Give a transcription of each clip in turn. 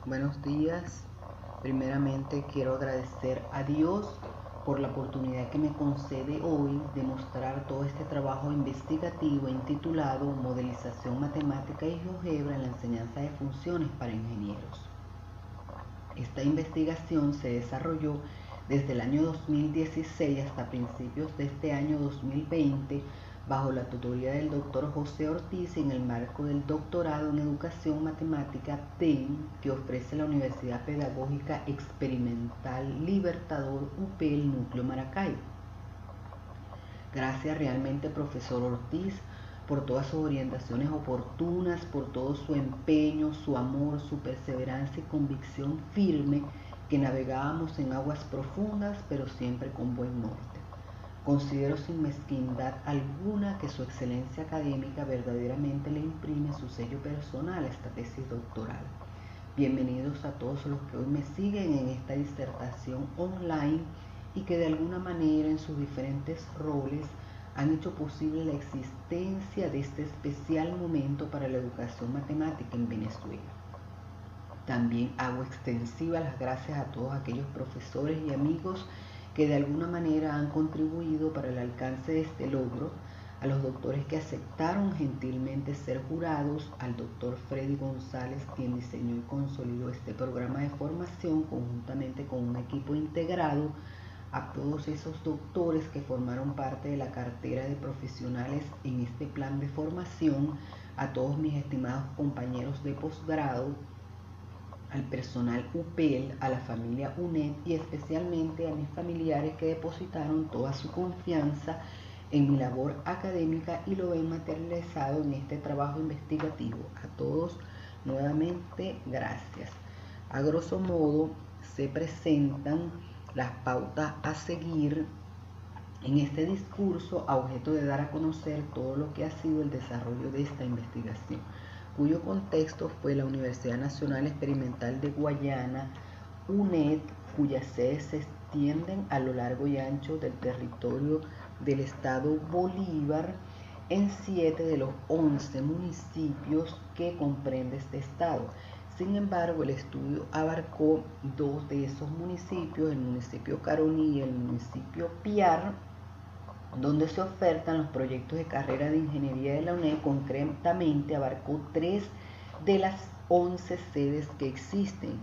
Buenos días. Primeramente quiero agradecer a Dios por la oportunidad que me concede hoy de mostrar todo este trabajo investigativo intitulado Modelización Matemática y GeoGebra en la enseñanza de funciones para ingenieros. Esta investigación se desarrolló desde el año 2016 hasta principios de este año 2020 bajo la tutoría del doctor José Ortiz en el marco del doctorado en Educación Matemática TEM que ofrece la Universidad Pedagógica Experimental Libertador UPL Núcleo Maracaibo. Gracias realmente, profesor Ortiz, por todas sus orientaciones oportunas, por todo su empeño, su amor, su perseverancia y convicción firme, que navegábamos en aguas profundas, pero siempre con buen norte. Considero sin mezquindad alguna que su excelencia académica verdaderamente le imprime su sello personal a esta tesis doctoral. Bienvenidos a todos los que hoy me siguen en esta disertación online y que de alguna manera en sus diferentes roles han hecho posible la existencia de este especial momento para la educación matemática en Venezuela. También hago extensivas las gracias a todos aquellos profesores y amigos que de alguna manera han contribuido para el alcance de este logro, a los doctores que aceptaron gentilmente ser jurados, al doctor Freddy González, quien diseñó y consolidó este programa de formación conjuntamente con un equipo integrado, a todos esos doctores que formaron parte de la cartera de profesionales en este plan de formación, a todos mis estimados compañeros de posgrado, al personal UPEL, a la familia UNED y especialmente a mis familiares que depositaron toda su confianza en mi labor académica y lo ven materializado en este trabajo investigativo. A todos nuevamente gracias. A grosso modo se presentan las pautas a seguir en este discurso a objeto de dar a conocer todo lo que ha sido el desarrollo de esta investigación, cuyo contexto fue la Universidad Nacional Experimental de Guayana, UNED, cuyas sedes se extienden a lo largo y ancho del territorio del estado Bolívar en 7 de los 11 municipios que comprende este estado. Sin embargo, el estudio abarcó 2 de esos municipios, el municipio Caroní y el municipio Piar, donde se ofertan los proyectos de carrera de ingeniería de la UNED. Concretamente abarcó 3 de las 11 sedes que existen: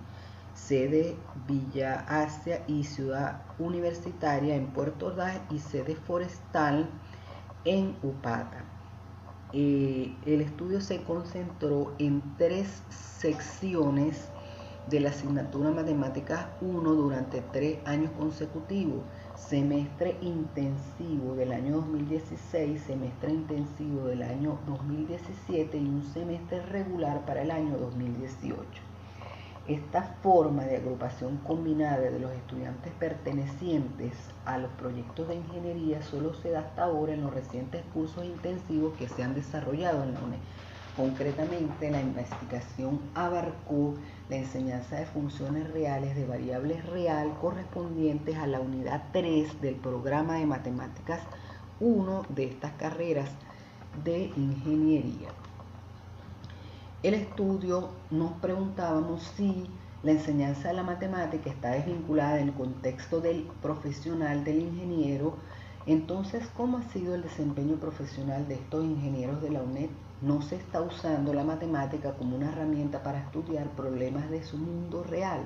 sede Villa Asia y Ciudad Universitaria en Puerto Ordaz y sede forestal en Upata. El estudio se concentró en 3 secciones de la asignatura Matemáticas 1 durante 3 años consecutivos: semestre intensivo del año 2016, semestre intensivo del año 2017 y un semestre regular para el año 2018. Esta forma de agrupación combinada de los estudiantes pertenecientes a los proyectos de ingeniería solo se da hasta ahora en los recientes cursos intensivos que se han desarrollado en la UNED. Concretamente, la investigación abarcó la enseñanza de funciones reales de variables real correspondientes a la unidad 3 del programa de matemáticas 1 de estas carreras de ingeniería. El estudio nos preguntábamos si la enseñanza de la matemática está desvinculada en el contexto del profesional del ingeniero. Entonces, ¿cómo ha sido el desempeño profesional de estos ingenieros de la UNED? No se está usando la matemática como una herramienta para estudiar problemas de su mundo real.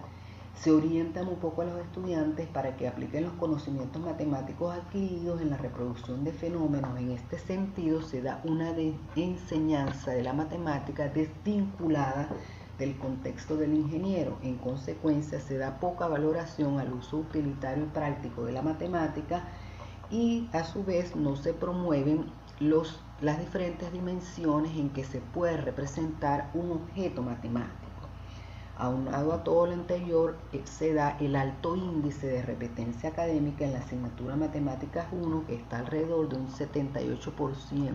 Se orientan un poco a los estudiantes para que apliquen los conocimientos matemáticos adquiridos en la reproducción de fenómenos. En este sentido, se da una enseñanza de la matemática desvinculada del contexto del ingeniero. En consecuencia, se da poca valoración al uso utilitario y práctico de la matemática y a su vez no se promueven las diferentes dimensiones en que se puede representar un objeto matemático. Aunado a todo lo anterior, se da el alto índice de repetencia académica en la asignatura Matemáticas 1, que está alrededor de un 78%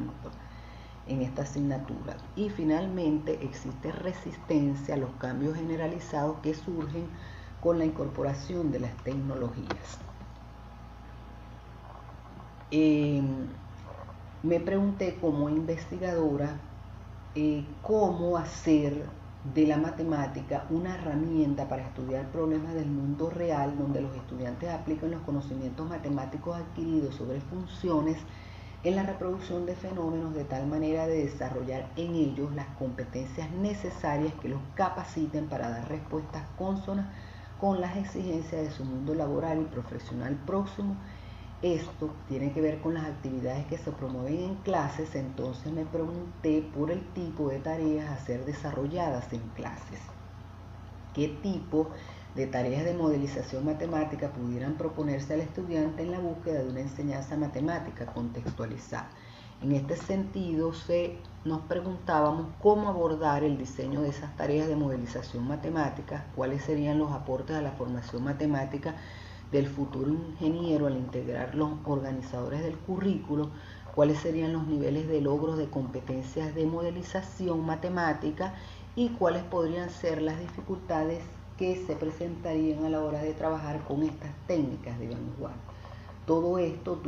en esta asignatura. Y finalmente existe resistencia a los cambios generalizados que surgen con la incorporación de las tecnologías. Me pregunté como investigadora cómo hacer de la matemática una herramienta para estudiar problemas del mundo real, donde los estudiantes aplican los conocimientos matemáticos adquiridos sobre funciones en la reproducción de fenómenos, de tal manera de desarrollar en ellos las competencias necesarias que los capaciten para dar respuestas cónsonas con las exigencias de su mundo laboral y profesional próximo. Esto tiene que ver con las actividades que se promueven en clases. Entonces me pregunté por el tipo de tareas a ser desarrolladas en clases. ¿Qué tipo de tareas de modelización matemática pudieran proponerse al estudiante en la búsqueda de una enseñanza matemática contextualizada? En este sentido, nos preguntábamos cómo abordar el diseño de esas tareas de modelización matemática, cuáles serían los aportes a la formación matemática del futuro ingeniero al integrar los organizadores del currículo, cuáles serían los niveles de logros de competencias de modelización matemática y cuáles podrían ser las dificultades que se presentarían a la hora de trabajar con estas técnicas de vanguardia. Todo esto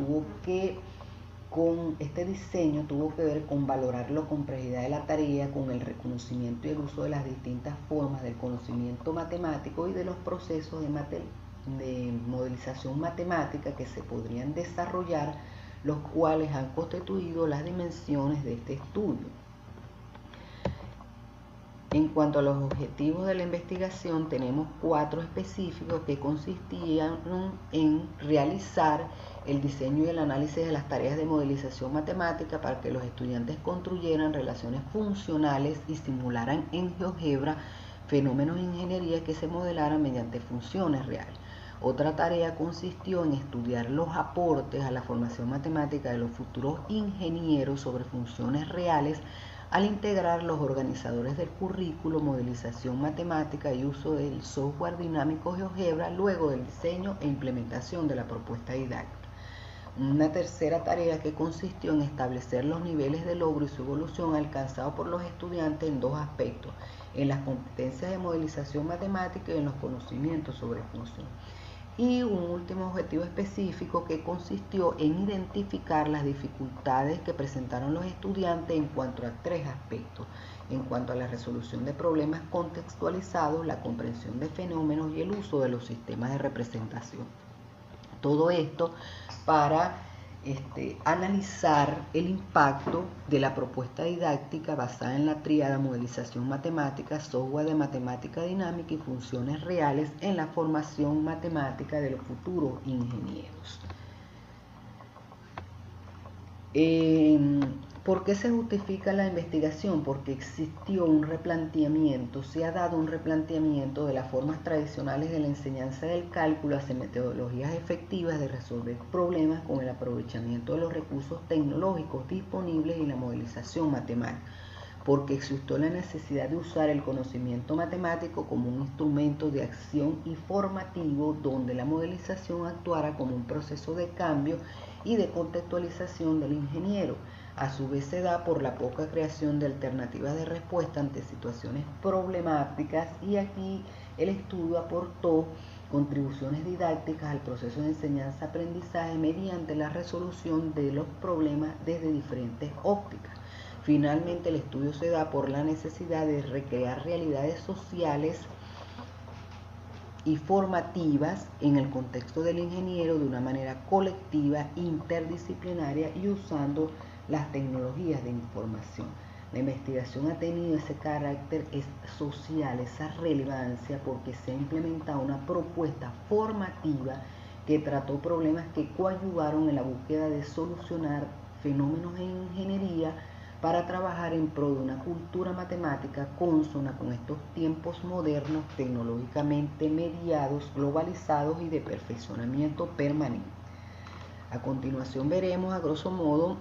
con este diseño tuvo que ver con valorar la complejidad de la tarea, con el reconocimiento y el uso de las distintas formas del conocimiento matemático y de los procesos de modelización matemática que se podrían desarrollar, los cuales han constituido las dimensiones de este estudio. En cuanto a los objetivos de la investigación, tenemos 4 específicos que consistían en realizar el diseño y el análisis de las tareas de modelización matemática para que los estudiantes construyeran relaciones funcionales y simularan en GeoGebra fenómenos de ingeniería que se modelaran mediante funciones reales. Otra tarea consistió en estudiar los aportes a la formación matemática de los futuros ingenieros sobre funciones reales al integrar los organizadores del currículo, modelización matemática y uso del software dinámico GeoGebra luego del diseño e implementación de la propuesta didáctica. Una tercera tarea que consistió en establecer los niveles de logro y su evolución alcanzados por los estudiantes en 2 aspectos, en las competencias de modelización matemática y en los conocimientos sobre funciones. Y un último objetivo específico que consistió en identificar las dificultades que presentaron los estudiantes en cuanto a 3 aspectos, en cuanto a la resolución de problemas contextualizados, la comprensión de fenómenos y el uso de los sistemas de representación. Todo esto para analizar el impacto de la propuesta didáctica basada en la tríada modelización matemática, software de matemática dinámica y funciones reales en la formación matemática de los futuros ingenieros. ¿Por qué se justifica la investigación? Porque existió un replanteamiento, se ha dado un replanteamiento de las formas tradicionales de la enseñanza del cálculo hacia metodologías efectivas de resolver problemas con el aprovechamiento de los recursos tecnológicos disponibles y la modelización matemática, porque existió la necesidad de usar el conocimiento matemático como un instrumento de acción y formativo donde la modelización actuara como un proceso de cambio y de contextualización del ingeniero. A su vez se da por la poca creación de alternativas de respuesta ante situaciones problemáticas, y aquí el estudio aportó contribuciones didácticas al proceso de enseñanza-aprendizaje mediante la resolución de los problemas desde diferentes ópticas. Finalmente, el estudio se da por la necesidad de recrear realidades sociales y formativas en el contexto del ingeniero de una manera colectiva, interdisciplinaria y usando las tecnologías de información. La investigación ha tenido ese carácter social, esa relevancia, porque se ha implementado una propuesta formativa que trató problemas que coadyuvaron en la búsqueda de solucionar fenómenos en ingeniería para trabajar en pro de una cultura matemática consona con estos tiempos modernos, tecnológicamente mediados, globalizados y de perfeccionamiento permanente. A continuación veremos a grosso modo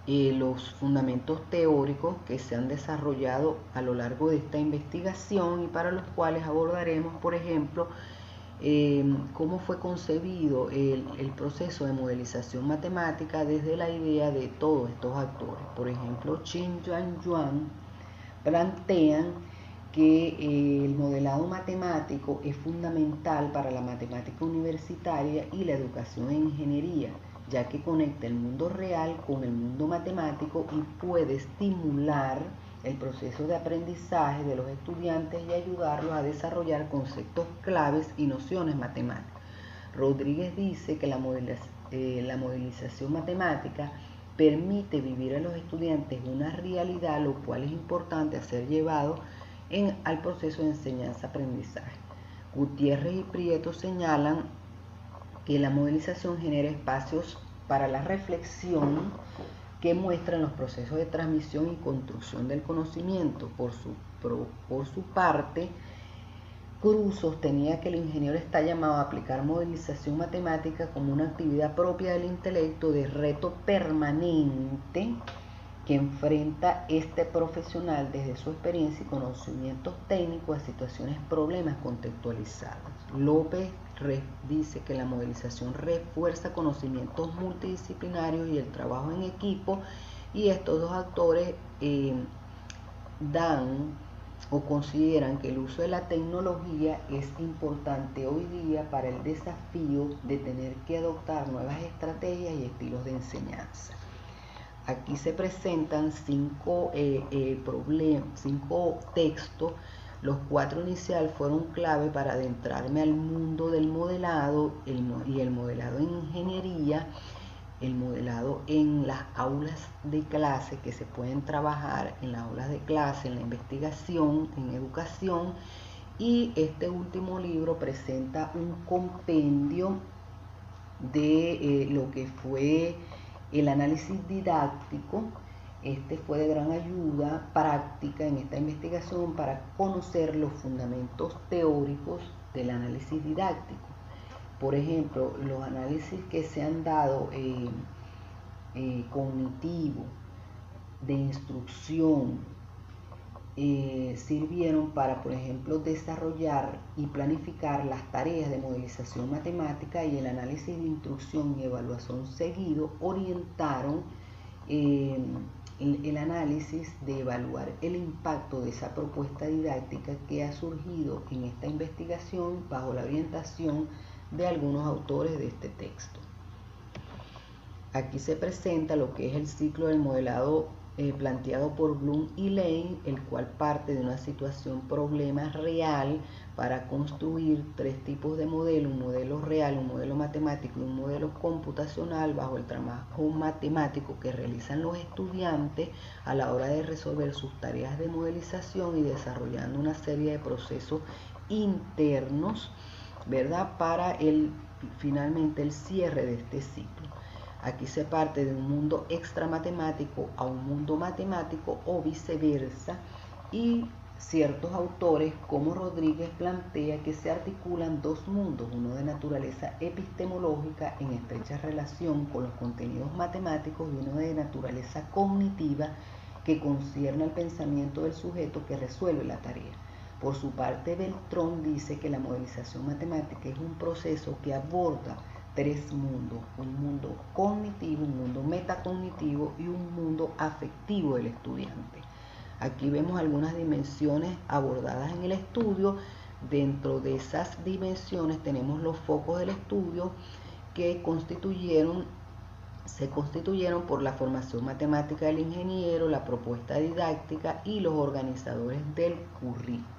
los fundamentos teóricos que se han desarrollado a lo largo de esta investigación y para los cuales abordaremos, por ejemplo, cómo fue concebido el proceso de modelización matemática desde la idea de todos estos actores. Por ejemplo, Qin Yuan Yuan plantean que el modelado matemático es fundamental para la matemática universitaria y la educación en ingeniería, ya que conecta el mundo real con el mundo matemático y puede estimular el proceso de aprendizaje de los estudiantes y ayudarlos a desarrollar conceptos claves y nociones matemáticas. Rodríguez dice que la modelización matemática permite vivir a los estudiantes una realidad, lo cual es importante a ser llevado al proceso de enseñanza-aprendizaje. Gutiérrez y Prieto señalan que la modelización genera espacios para la reflexión que muestran los procesos de transmisión y construcción del conocimiento. Por su parte, Cruz sostenía que el ingeniero está llamado a aplicar modelización matemática como una actividad propia del intelecto de reto permanente que enfrenta este profesional desde su experiencia y conocimientos técnicos a situaciones, problemas contextualizados. López dice que la modelización refuerza conocimientos multidisciplinarios y el trabajo en equipo, y estos dos autores dan o consideran que el uso de la tecnología es importante hoy día para el desafío de tener que adoptar nuevas estrategias y estilos de enseñanza. Aquí se presentan 5 textos. Los 4 iniciales fueron clave para adentrarme al mundo del modelado y el modelado en ingeniería, el modelado en las aulas de clase, que se pueden trabajar en las aulas de clase, en la investigación, en educación. Y este último libro presenta un compendio de lo que fue el análisis didáctico. Este fue de gran ayuda práctica en esta investigación para conocer los fundamentos teóricos del análisis didáctico. Por ejemplo, los análisis que se han dado cognitivo, de instrucción, sirvieron para, por ejemplo, desarrollar y planificar las tareas de modelización matemática, y el análisis de instrucción y evaluación seguido orientaron el análisis de evaluar el impacto de esa propuesta didáctica que ha surgido en esta investigación bajo la orientación de algunos autores de este texto. Aquí se presenta lo que es el ciclo del modelado planteado por Bloom y Lane, el cual parte de una situación problema real para construir 3 tipos de modelo: un modelo real, un modelo matemático y un modelo computacional, bajo el trabajo matemático que realizan los estudiantes a la hora de resolver sus tareas de modelización y desarrollando una serie de procesos internos, ¿verdad?, para finalmente el cierre de este ciclo. Aquí se parte de un mundo extramatemático a un mundo matemático o viceversa, y ciertos autores como Rodríguez plantea que se articulan 2 mundos, uno de naturaleza epistemológica en estrecha relación con los contenidos matemáticos y uno de naturaleza cognitiva que concierne al pensamiento del sujeto que resuelve la tarea. Por su parte, Beltrón dice que la modelización matemática es un proceso que aborda 3 mundos: un mundo cognitivo, un mundo metacognitivo y un mundo afectivo del estudiante. Aquí vemos algunas dimensiones abordadas en el estudio. Dentro de esas dimensiones tenemos los focos del estudio que se constituyeron por la formación matemática del ingeniero, la propuesta didáctica y los organizadores del currículo.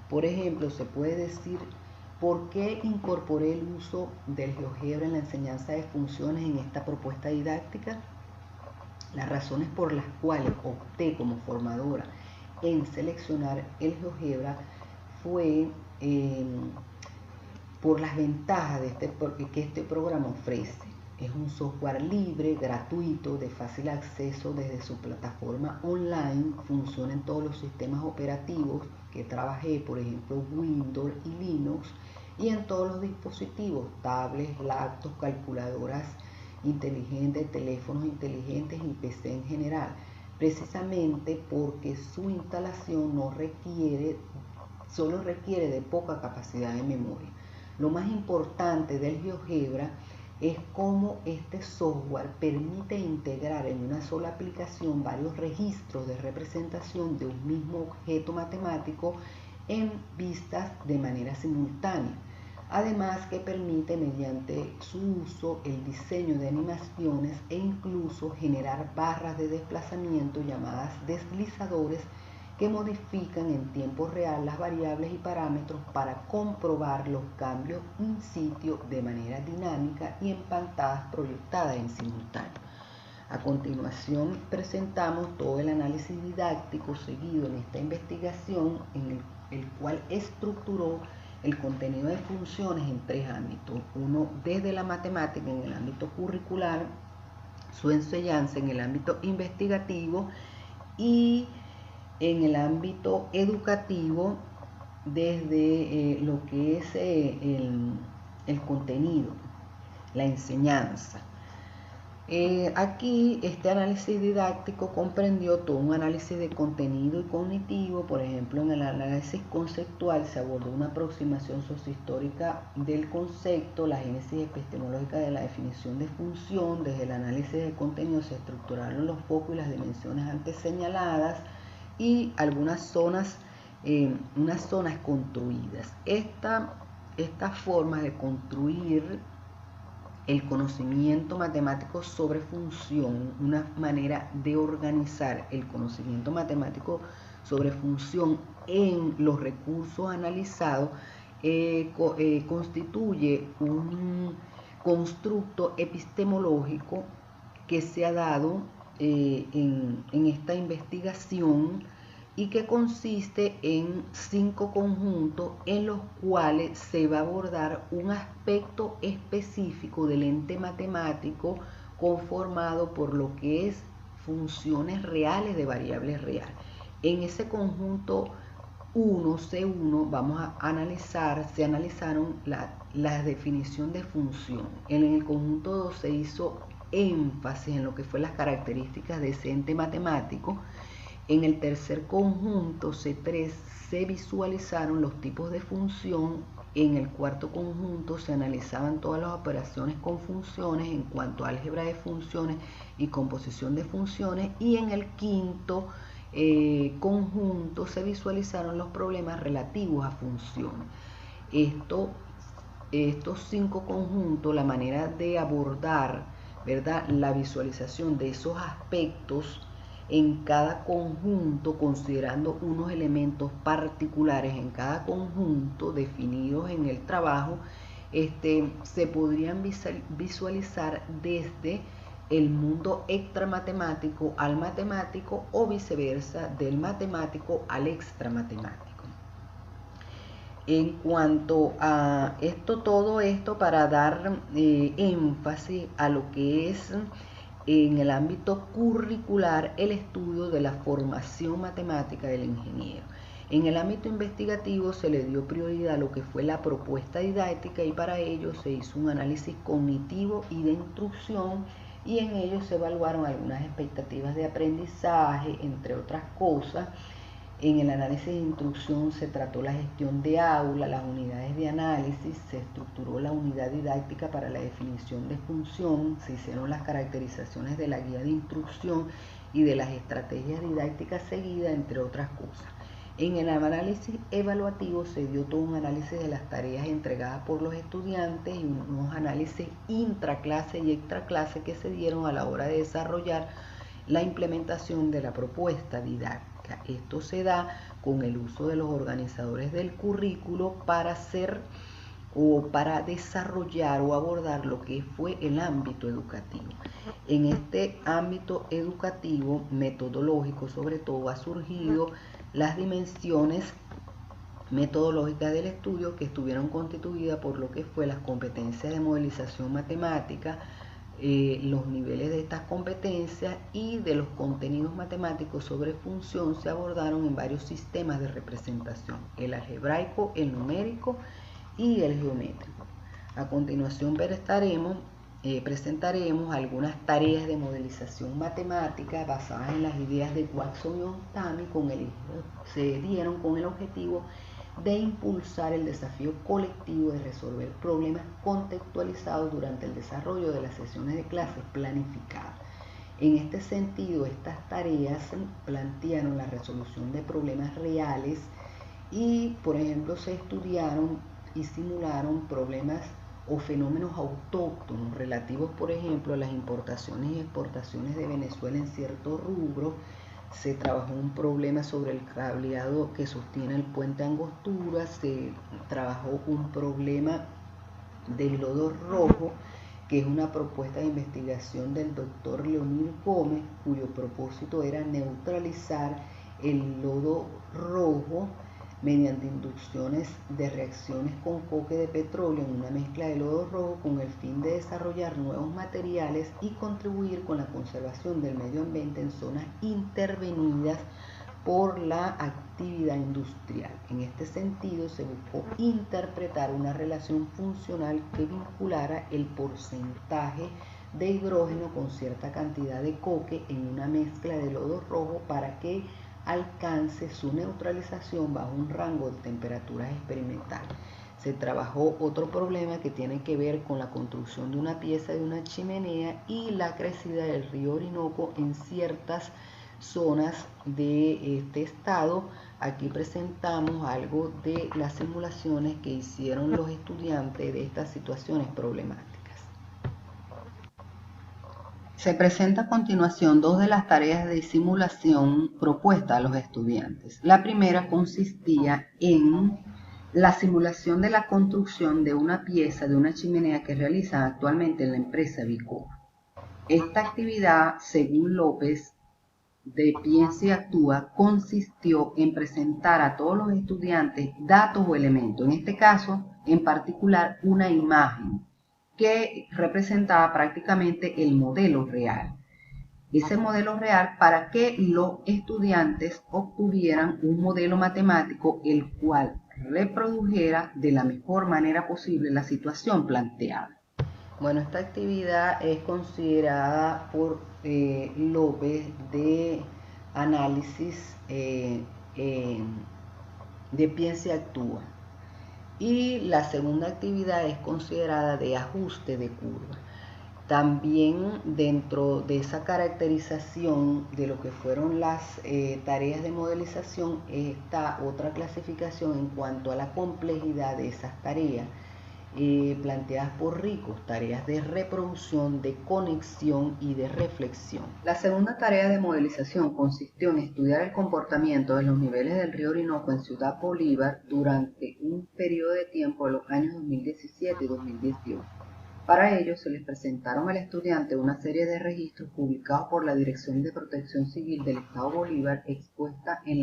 Por ejemplo, se puede decir: ¿por qué incorporé el uso del GeoGebra en la enseñanza de funciones en esta propuesta didáctica? Las razones por las cuales opté como formadora en seleccionar el GeoGebra fue por las ventajas que este programa ofrece. Es un software libre, gratuito, de fácil acceso desde su plataforma online. Funciona en todos los sistemas operativos que trabajé, por ejemplo Windows y Linux, y en todos los dispositivos, tablets, laptops, calculadoras inteligentes, teléfonos inteligentes y PC en general, precisamente porque su instalación solo requiere de poca capacidad de memoria. Lo más importante del GeoGebra es cómo este software permite integrar en una sola aplicación varios registros de representación de un mismo objeto matemático en vistas de manera simultánea. Además que permite, mediante su uso, el diseño de animaciones e incluso generar barras de desplazamiento llamadas deslizadores que modifican en tiempo real las variables y parámetros para comprobar los cambios in situ de manera dinámica y en pantallas proyectadas en simultáneo. A continuación presentamos todo el análisis didáctico seguido en esta investigación, en el cual estructuró el contenido de funciones en tres ámbitos. Uno, desde la matemática en el ámbito curricular, su enseñanza en el ámbito investigativo y en el ámbito educativo desde lo que es el contenido, la enseñanza. Aquí este análisis didáctico comprendió todo un análisis de contenido y cognitivo. Por ejemplo, en el análisis conceptual se abordó una aproximación sociohistórica del concepto, la génesis epistemológica de la definición de función. Desde el análisis de contenido se estructuraron los focos y las dimensiones antes señaladas y algunas zonas, unas zonas construidas. Esta forma de construir el conocimiento matemático sobre función, una manera de organizar el conocimiento matemático sobre función en los recursos analizados, constituye un constructo epistemológico que se ha dado en esta investigación y que consiste en 5 conjuntos en los cuales se va a abordar un aspecto específico del ente matemático conformado por lo que es funciones reales de variables reales. En ese conjunto 1, C1, vamos a analizar, se analizaron la definición de función. En el conjunto 2 se hizo énfasis en lo que fue las características de ese ente matemático. En el tercer conjunto, C3, se visualizaron los tipos de función. En el cuarto conjunto se analizaban todas las operaciones con funciones en cuanto a álgebra de funciones y composición de funciones. Y en el quinto conjunto se visualizaron los problemas relativos a funciones. Estos 5 conjuntos, la manera de abordar, ¿verdad?, la visualización de esos aspectos en cada conjunto, considerando unos elementos particulares en cada conjunto definidos en el trabajo, se podrían visualizar desde el mundo extramatemático al matemático o viceversa, del matemático al extramatemático. En cuanto a todo esto para dar énfasis a lo que es en el ámbito curricular el estudio de la formación matemática del ingeniero. En el ámbito investigativo se le dio prioridad a lo que fue la propuesta didáctica y para ello se hizo un análisis cognitivo y de instrucción y en ello se evaluaron algunas expectativas de aprendizaje, entre otras cosas. En el análisis de instrucción se trató la gestión de aula, las unidades de análisis, se estructuró la unidad didáctica para la definición de función, se hicieron las caracterizaciones de la guía de instrucción y de las estrategias didácticas seguidas, entre otras cosas. En el análisis evaluativo se dio todo un análisis de las tareas entregadas por los estudiantes y unos análisis intraclase y extraclase que se dieron a la hora de desarrollar la implementación de la propuesta didáctica. Esto se da con el uso de los organizadores del currículo para desarrollar o abordar lo que fue el ámbito educativo. En este ámbito educativo, metodológico sobre todo, ha surgido las dimensiones metodológicas del estudio que estuvieron constituidas por lo que fue las competencias de modelización matemática, los niveles de estas competencias y de los contenidos matemáticos sobre función se abordaron en varios sistemas de representación, el algebraico, el numérico y el geométrico. A continuación presentaremos algunas tareas de modelización matemática basadas en las ideas de Watson y Ontami, se dieron con el objetivo de impulsar el desafío colectivo de resolver problemas contextualizados durante el desarrollo de las sesiones de clases planificadas. En este sentido, estas tareas plantearon la resolución de problemas reales y, por ejemplo, se estudiaron y simularon problemas o fenómenos autóctonos relativos, por ejemplo, a las importaciones y exportaciones de Venezuela en ciertos rubros, Se trabajó un problema sobre el cableado que sostiene el puente Angostura, se trabajó un problema del lodo rojo, que es una propuesta de investigación del doctor Leonid Gómez, cuyo propósito era neutralizar el lodo rojo mediante inducciones de reacciones con coque de petróleo en una mezcla de lodo rojo con el fin de desarrollar nuevos materiales y contribuir con la conservación del medio ambiente en zonas intervenidas por la actividad industrial. En este sentido, se buscó interpretar una relación funcional que vinculara el porcentaje de hidrógeno con cierta cantidad de coque en una mezcla de lodo rojo para que alcance su neutralización bajo un rango de temperaturas experimental. Se trabajó otro problema que tiene que ver con la construcción de una pieza de una chimenea y la crecida del río Orinoco en ciertas zonas de este estado. Aquí presentamos algo de las simulaciones que hicieron los estudiantes de estas situaciones problemáticas. Se presenta a continuación dos de las tareas de simulación propuestas a los estudiantes. La primera consistía en la simulación de la construcción de una pieza de una chimenea que realizan actualmente en la empresa Vicor. Esta actividad, según López, de Piensa y Actúa, consistió en presentar a todos los estudiantes datos o elementos, en este caso en particular una imagen que representaba prácticamente el modelo real. Ese modelo real para que los estudiantes obtuvieran un modelo matemático el cual reprodujera de la mejor manera posible la situación planteada. Bueno, esta actividad es considerada por López de análisis de Piensa y Actúa. Y la segunda actividad es considerada de ajuste de curva. También dentro de esa caracterización de lo que fueron las tareas de modelización está otra clasificación en cuanto a la complejidad de esas tareas planteadas por Ricos, tareas de reproducción, de conexión y de reflexión. La segunda tarea de modelización consistió en estudiar el comportamiento de los niveles del río Orinoco en Ciudad Bolívar durante un periodo de tiempo de los años 2017 y 2018. Para ello se les presentaron al estudiante una serie de registros publicados por la Dirección de Protección Civil del Estado Bolívar expuesta en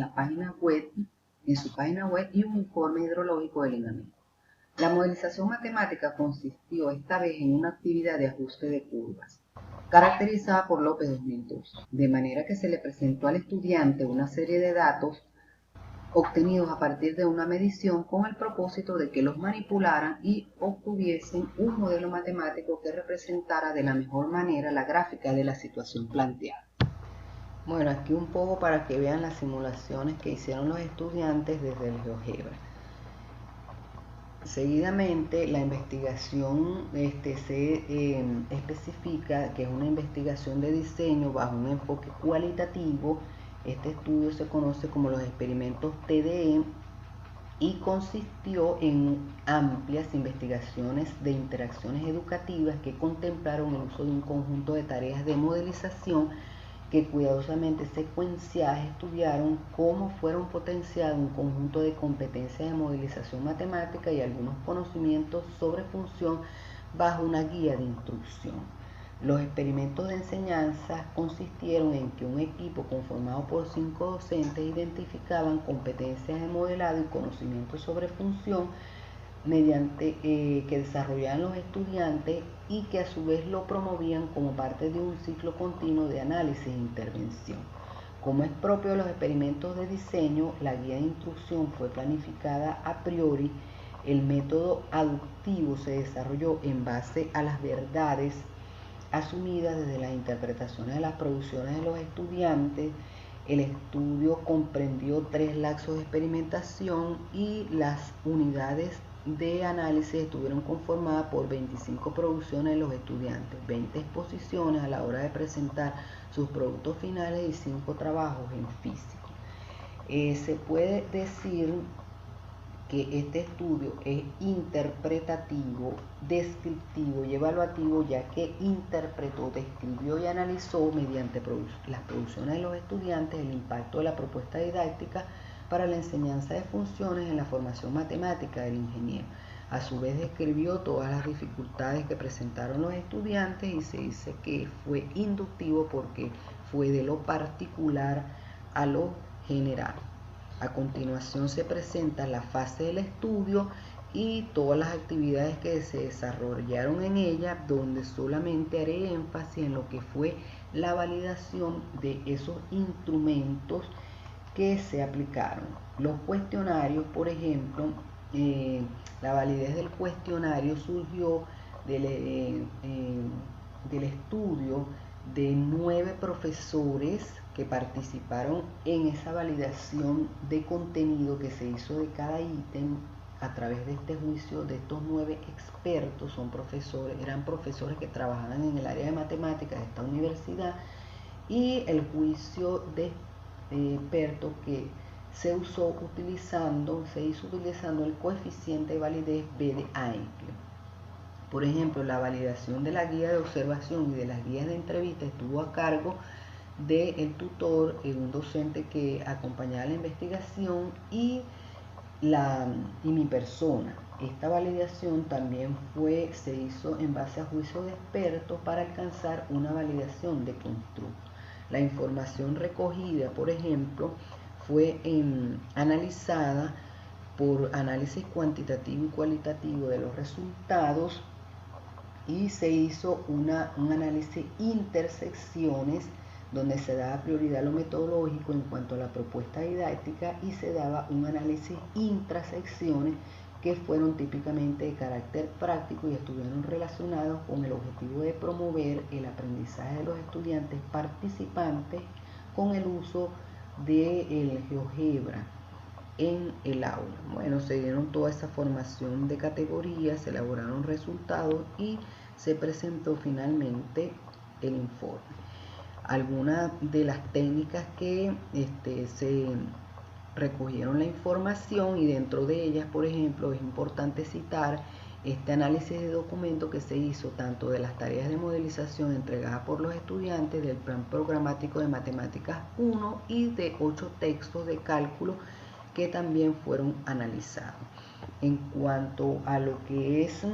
su página web y un informe hidrológico del INAMED. La modelización matemática consistió esta vez en una actividad de ajuste de curvas, caracterizada por López 2002, de manera que se le presentó al estudiante una serie de datos obtenidos a partir de una medición con el propósito de que los manipularan y obtuviesen un modelo matemático que representara de la mejor manera la gráfica de la situación planteada. Bueno, aquí un poco para que vean las simulaciones que hicieron los estudiantes desde el GeoGebra. Seguidamente, la investigación se especifica que es una investigación de diseño bajo un enfoque cualitativo. Este estudio se conoce como los experimentos TDE y consistió en amplias investigaciones de interacciones educativas que contemplaron el uso de un conjunto de tareas de modelización que cuidadosamente secuenciadas estudiaron cómo fueron potenciados un conjunto de competencias de modelización matemática y algunos conocimientos sobre función bajo una guía de instrucción. Los experimentos de enseñanza consistieron en que un equipo conformado por 5 docentes identificaban competencias de modelado y conocimientos sobre función mediante que desarrollaban los estudiantes y que a su vez lo promovían como parte de un ciclo continuo de análisis e intervención. Como es propio de los experimentos de diseño, la guía de instrucción fue planificada a priori. El método aductivo se desarrolló en base a las verdades asumidas desde las interpretaciones de las producciones de los estudiantes. El estudio comprendió 3 lapsos de experimentación y las unidades de análisis estuvieron conformadas por 25 producciones de los estudiantes, 20 exposiciones a la hora de presentar sus productos finales y 5 trabajos en físico. Se puede decir que este estudio es interpretativo, descriptivo y evaluativo, ya que interpretó, describió y analizó mediante las producciones de los estudiantes el impacto de la propuesta didáctica para la enseñanza de funciones en la formación matemática del ingeniero. A su vez describió todas las dificultades que presentaron los estudiantes y se dice que fue inductivo porque fue de lo particular a lo general. A continuación se presenta la fase del estudio y todas las actividades que se desarrollaron en ella, donde solamente haré énfasis en lo que fue la validación de esos instrumentos que se aplicaron. Los cuestionarios, por ejemplo, la validez del cuestionario surgió del estudio de 9 profesores que participaron en esa validación de contenido que se hizo de cada ítem a través de este juicio. De estos 9 expertos, eran profesores que trabajaban en el área de matemáticas de esta universidad, y el juicio de expertos que se hizo utilizando el coeficiente de validez B de Einstein. Por ejemplo, la validación de la guía de observación y de las guías de entrevista estuvo a cargo del tutor, un docente que acompañaba la investigación, y mi persona. Esta validación también se hizo en base a juicio de expertos para alcanzar una validación de constructo. La información recogida, por ejemplo, fue analizada por análisis cuantitativo y cualitativo de los resultados, y se hizo un análisis intersecciones donde se daba prioridad a lo metodológico en cuanto a la propuesta didáctica, y se daba un análisis intrasecciones que fueron típicamente de carácter práctico y estuvieron relacionados con el objetivo de promover el aprendizaje de los estudiantes participantes con el uso del GeoGebra en el aula. Bueno, se dieron toda esa formación de categorías, se elaboraron resultados y se presentó finalmente el informe. Algunas de las técnicas que se recogieron la información, y dentro de ellas, por ejemplo, es importante citar este análisis de documento que se hizo tanto de las tareas de modelización entregadas por los estudiantes del plan programático de matemáticas 1 y de 8 textos de cálculo que también fueron analizados. En cuanto a lo que es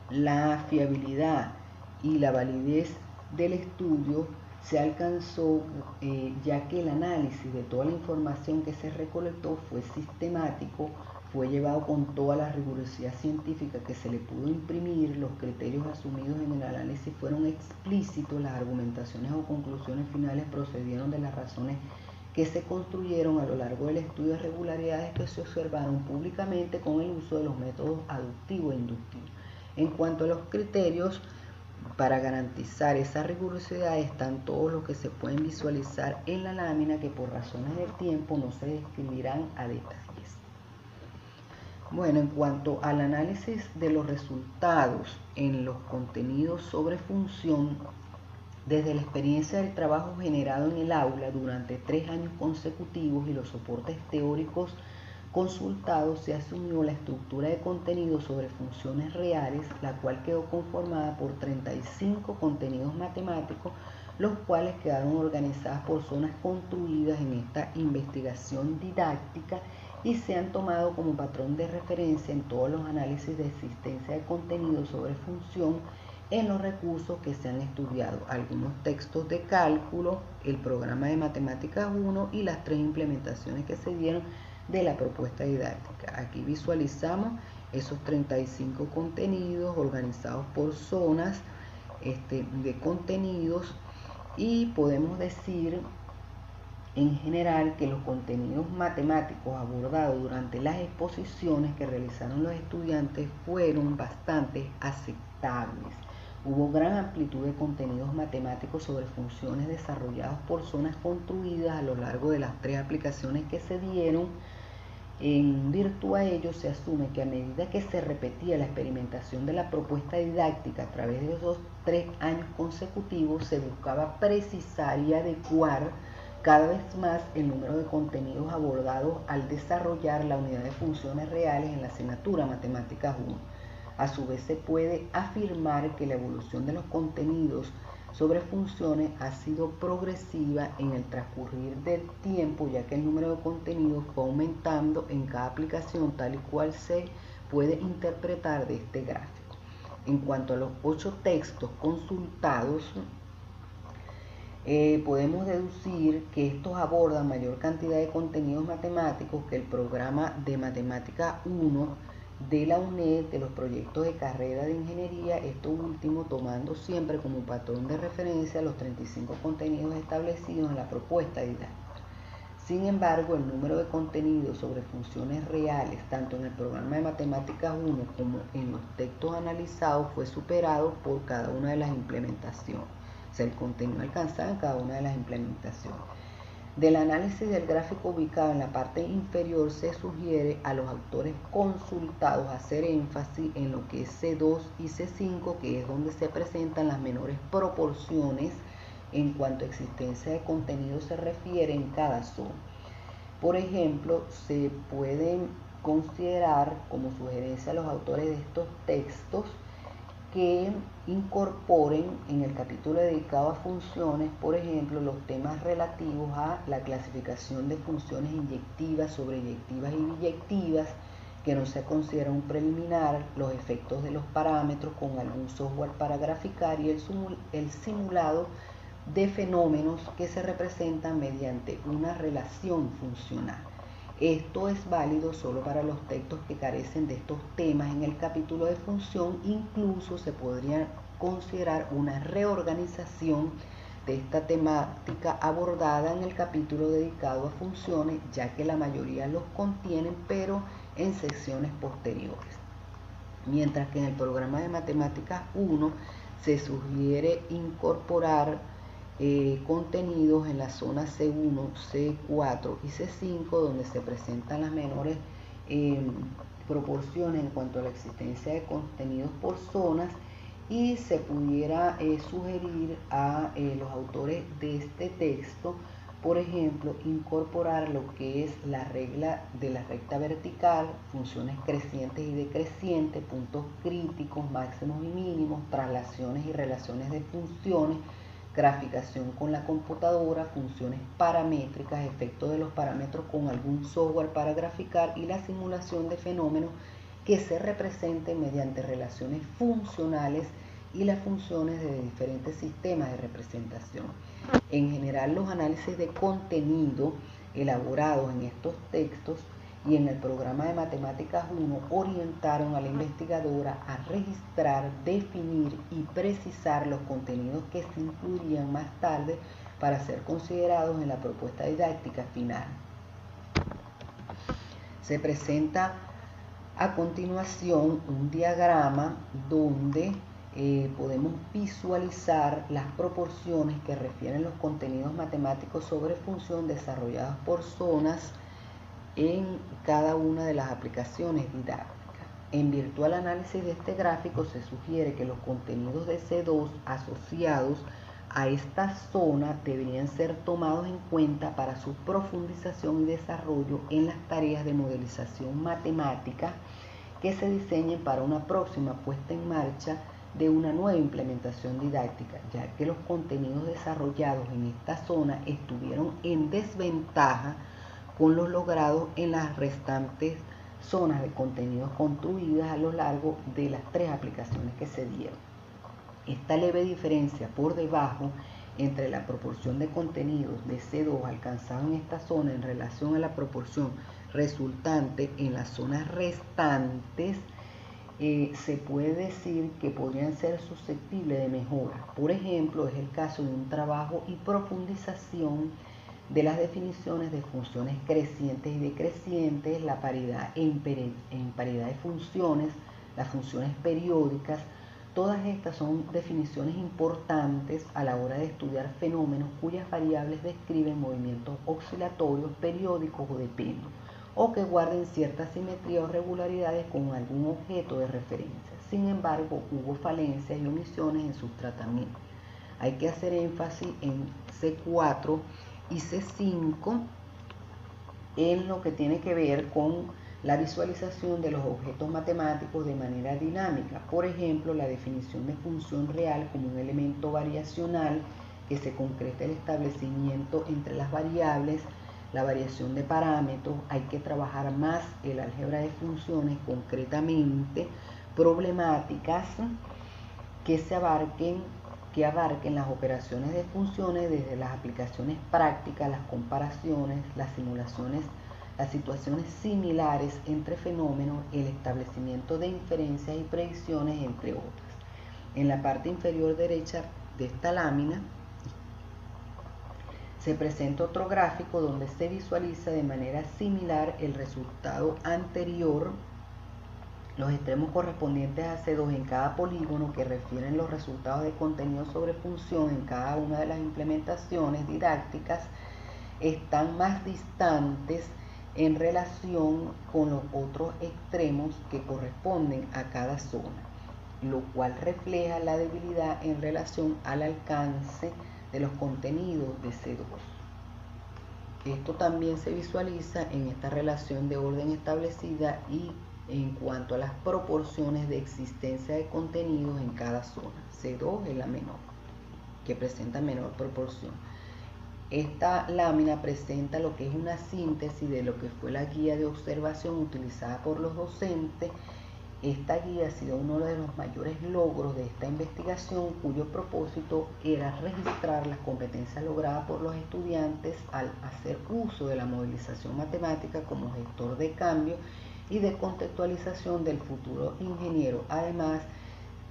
la fiabilidad y la validez del estudio, se alcanzó ya que el análisis de toda la información que se recolectó fue sistemático, fue llevado con toda la rigurosidad científica que se le pudo imprimir, los criterios asumidos en el análisis fueron explícitos, las argumentaciones o conclusiones finales procedieron de las razones que se construyeron a lo largo del estudio de irregularidades que se observaron públicamente con el uso de los métodos aductivo e inductivo. En cuanto a los criterios, para garantizar esa rigurosidad están todos los que se pueden visualizar en la lámina, que por razones del tiempo no se describirán a detalles. Bueno, en cuanto al análisis de los resultados en los contenidos sobre función, desde la experiencia del trabajo generado en el aula durante 3 años consecutivos y los soportes teóricos consultados, se asumió la estructura de contenido sobre funciones reales, la cual quedó conformada por 35 contenidos matemáticos, los cuales quedaron organizadas por zonas construidas en esta investigación didáctica y se han tomado como patrón de referencia en todos los análisis de existencia de contenido sobre función en los recursos que se han estudiado, algunos textos de cálculo, el programa de matemáticas 1 y las 3 implementaciones que se dieron de la propuesta didáctica. Aquí visualizamos esos 35 contenidos organizados por zonas de contenidos, y podemos decir en general que los contenidos matemáticos abordados durante las exposiciones que realizaron los estudiantes fueron bastante aceptables. Hubo gran amplitud de contenidos matemáticos sobre funciones desarrollados por zonas construidas a lo largo de las 3 aplicaciones que se dieron. En virtud a ello, se asume que a medida que se repetía la experimentación de la propuesta didáctica a través de esos 3 años consecutivos, se buscaba precisar y adecuar Cada vez más el número de contenidos abordados al desarrollar la unidad de funciones reales en la asignatura Matemáticas 1. A su vez se puede afirmar que la evolución de los contenidos sobre funciones ha sido progresiva en el transcurrir del tiempo, ya que el número de contenidos fue aumentando en cada aplicación, tal y cual se puede interpretar de este gráfico. En cuanto a los 8 textos consultados, podemos deducir que estos abordan mayor cantidad de contenidos matemáticos que el programa de Matemática 1 de la UNED de los proyectos de carrera de ingeniería, esto último tomando siempre como patrón de referencia los 35 contenidos establecidos en la propuesta didáctica. Sin embargo, el número de contenidos sobre funciones reales, tanto en el programa de Matemáticas 1 como en los textos analizados, fue superado por cada una de las implementaciones. O sea, el contenido alcanzado en cada una de las implementaciones. Del análisis del gráfico ubicado en la parte inferior se sugiere a los autores consultados hacer énfasis en lo que es C2 y C5, que es donde se presentan las menores proporciones en cuanto a existencia de contenido se refiere en cada zona. Por ejemplo, se pueden considerar como sugerencia a los autores de estos textos que incorporen en el capítulo dedicado a funciones, por ejemplo, los temas relativos a la clasificación de funciones inyectivas, sobreyectivas y biyectivas, que no se considera un preliminar, los efectos de los parámetros con algún software para graficar y el simulado de fenómenos que se representan mediante una relación funcional. Esto es válido solo para los textos que carecen de estos temas en el capítulo de función. Incluso se podría considerar una reorganización de esta temática abordada en el capítulo dedicado a funciones, ya que la mayoría los contienen, pero en secciones posteriores. Mientras que en el programa de Matemáticas 1 se sugiere incorporar contenidos en la zona C1, C4 y C5, donde se presentan las menores proporciones en cuanto a la existencia de contenidos por zonas, y se pudiera sugerir a los autores de este texto, por ejemplo, incorporar lo que es la regla de la recta vertical, funciones crecientes y decrecientes, puntos críticos, máximos y mínimos, traslaciones y relaciones de funciones, graficación con la computadora, funciones paramétricas, efectos de los parámetros con algún software para graficar y la simulación de fenómenos que se representen mediante relaciones funcionales y las funciones de diferentes sistemas de representación. En general, los análisis de contenido elaborados en estos textos y en el programa de Matemáticas 1 orientaron a la investigadora a registrar, definir y precisar los contenidos que se incluirían más tarde para ser considerados en la propuesta didáctica final. Se presenta a continuación un diagrama donde podemos visualizar las proporciones que refieren los contenidos matemáticos sobre función desarrollados por zonas en cada una de las aplicaciones didácticas. En virtud del análisis de este gráfico se sugiere que los contenidos de C2 asociados a esta zona deberían ser tomados en cuenta para su profundización y desarrollo en las tareas de modelización matemática que se diseñen para una próxima puesta en marcha de una nueva implementación didáctica, ya que los contenidos desarrollados en esta zona estuvieron en desventaja con los logrados en las restantes zonas de contenidos construidas a lo largo de las 3 aplicaciones que se dieron. Esta leve diferencia por debajo entre la proporción de contenidos de C2 alcanzado en esta zona en relación a la proporción resultante en las zonas restantes, se puede decir que podrían ser susceptibles de mejora. Por ejemplo, es el caso de un trabajo y profundización de las definiciones de funciones crecientes y decrecientes, la paridad en paridad de funciones, las funciones periódicas. Todas estas son definiciones importantes a la hora de estudiar fenómenos cuyas variables describen movimientos oscilatorios, periódicos o de pelo, o que guarden cierta simetría o regularidades con algún objeto de referencia. Sin embargo, hubo falencias y omisiones en sus tratamientos. Hay que hacer énfasis en C4 y C5 en lo que tiene que ver con la visualización de los objetos matemáticos de manera dinámica. Por ejemplo, la definición de función real como un elemento variacional que se concreta el establecimiento entre las variables, la variación de parámetros. Hay que trabajar más el álgebra de funciones, concretamente problemáticas que abarquen las operaciones de funciones desde las aplicaciones prácticas, las comparaciones, las simulaciones, las situaciones similares entre fenómenos, el establecimiento de inferencias y predicciones, entre otras. En la parte inferior derecha de esta lámina se presenta otro gráfico donde se visualiza de manera similar el resultado anterior, los extremos correspondientes a C2 en cada polígono que refieren los resultados de contenido sobre función en cada una de las implementaciones didácticas están más distantes en relación con los otros extremos que corresponden a cada zona, lo cual refleja la debilidad en relación al alcance de los contenidos de C2. Esto también se visualiza en esta relación de orden establecida y en cuanto a las proporciones de existencia de contenidos en cada zona. C2 es la menor, que presenta menor proporción. Esta lámina presenta lo que es una síntesis de lo que fue la guía de observación utilizada por los docentes. Esta guía ha sido uno de los mayores logros de esta investigación, cuyo propósito era registrar las competencias logradas por los estudiantes al hacer uso de la modelización matemática como gestor de cambio y de contextualización del futuro ingeniero. Además,